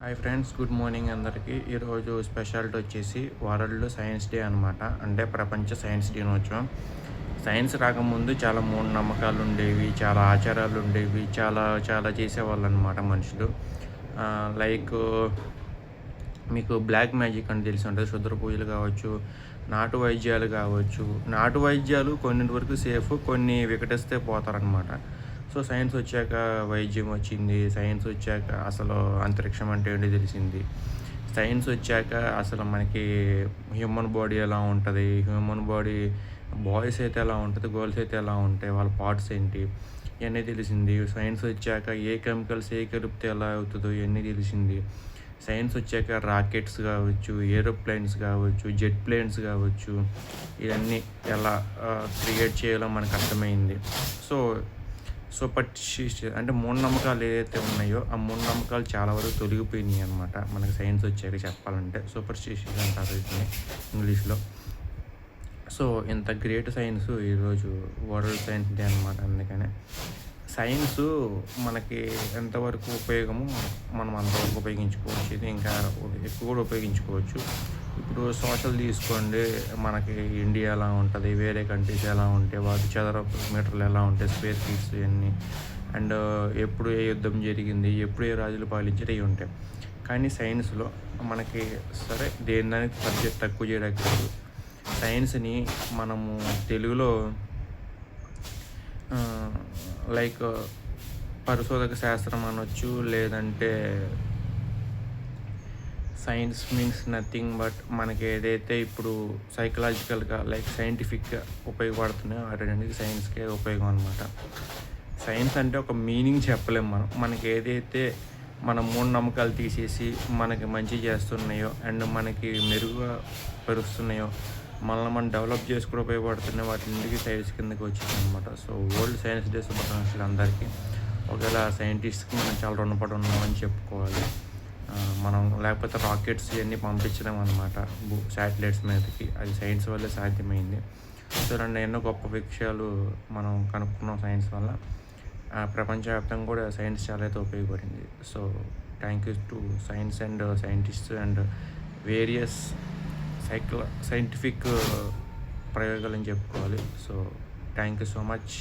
Hi friends, good morning అందరికీ. ఈరోజు speciality వచ్చేసి వరల్డ్ సైన్స్ డే అనమాట. అంటే ప్రపంచ సైన్స్ దినోత్సవం. సైన్స్ రాకముందు చాలా మూఢనమ్మకాలు ఉండేవి, చాలా ఆచారాలు ఉండేవి, చాలా చాలా చేసేవాళ్ళు అనమాట మనుషులు. లైక్ మీకు బ్లాక్ మ్యాజిక్ అని తెలిసి ఉంటుంది. క్షుద్ర పూజలు కావచ్చు, నాటు వైద్యాలు కావచ్చు. నాటు వైద్యాలు కొన్నింటి వరకు సేఫ్, కొన్ని వికటిస్తే పోతారనమాట. సో సైన్స్ వచ్చాక వైద్యం వచ్చింది. సైన్స్ వచ్చాక అసలు అంతరిక్షం అంటే ఏంటో తెలిసింది. సైన్స్ వచ్చాక అసలు మనకి హ్యూమన్ బాడీ ఎలా ఉంటుంది, హ్యూమన్ బాడీ బాయ్స్ అయితే ఎలా ఉంటుంది, గర్ల్స్ అయితే ఎలా ఉంటాయి, వాళ్ళ పార్ట్స్ ఏంటి, ఇవన్నీ తెలిసింది. సైన్స్ వచ్చాక ఏ కెమికల్స్ ఏ కలిపితే ఎలా అవుతుందో ఇవన్నీ తెలిసింది. సైన్స్ వచ్చాక రాకెట్స్ కావచ్చు, ఏరోప్లేన్స్ కావచ్చు, జెట్ ప్లేన్స్ కావచ్చు, ఇవన్నీ ఎలా క్రియేట్ చేయాలో మనకు అర్థమైంది. సో సూపర్స్టిషియస్ అంటే మూఢనమ్మకాలు ఏదైతే ఉన్నాయో ఆ మూఢనమ్మకాలు చాలా వరకు తొలగిపోయినాయి అనమాట. మనకి సైన్స్ వచ్చాక చెప్పాలంటే సూపర్స్టిషియస్ అంటారు వీటిని ఇంగ్లీష్లో. సో ఇంత గ్రేట్ సైన్స్ ఈరోజు వరల్డ్ సైన్స్ డే అనమాట. అందుకనే సైన్సు మనకి ఎంతవరకు ఉపయోగమో మనం అంతవరకు ఉపయోగించుకోవచ్చు. ఇది ఇంకా ఎక్కువ కూడా ఉపయోగించుకోవచ్చు. ఇప్పుడు సోషల్ తీసుకోండి, మనకి ఇండియా ఎలా ఉంటుంది, వేరే కంట్రీస్ ఎలా ఉంటాయి, వాటి చదరపు మీటర్లు ఎలా ఉంటాయి, స్క్వేర్ ఫీట్స్ ఇవన్నీ, అండ్ ఎప్పుడు ఏ యుద్ధం జరిగింది, ఎప్పుడు ఏ రాజులు పాలించారు, ఇవి ఉంటాయి. కానీ సైన్స్లో మనకి సరే దేని దానికి సబ్జెక్ట్ తక్కువ చేయడానికి లేదు. సైన్స్ని మనము తెలుగులో లైక్ పరిశోధక శాస్త్రం అనొచ్చు, లేదంటే సైన్స్ మీన్స్ నథింగ్ బట్ మనకి ఏదైతే ఇప్పుడు సైకలాజికల్గా లైక్ సైంటిఫిక్గా ఉపయోగపడుతున్నాయో వాటికి సైన్స్కే ఉపయోగం అనమాట. సైన్స్ అంటే ఒక మీనింగ్ చెప్పలేము మనం. మనకి ఏదైతే మన మూఢనమ్మకాలు తీసేసి మనకి మంచి చేస్తున్నాయో అండ్ మనకి మెరుగుగా పరుస్తున్నాయో, మనల్ని మనం డెవలప్ చేసుకుని ఉపయోగపడుతున్నాయి, వాటికి సైన్స్ కిందకి వచ్చింది అనమాట. సో వరల్డ్ సైన్స్ డే శుభాకాంక్షలు అందరికీ. ఒకవేళ సైంటిస్ట్కి మనం చాలా రుణపడి ఉన్నామని చెప్పుకోవాలి. మనం లేకపోతే రాకెట్స్ ఇవన్నీ పంపించడం అనమాట శాటిలైట్స్ మీదకి, అది సైన్స్ వల్లే సాధ్యమైంది. సో రెండు ఎన్నో గొప్ప విషయాలు మనం కనుక్కున్నాం సైన్స్ వల్ల. ప్రపంచవ్యాప్తంగా కూడా సైన్స్ చాలా అయితే ఉపయోగపడింది. So thank you to science and scientist and various scientific ప్రయోగాలని చెప్పుకోవాలి. So thank you so much.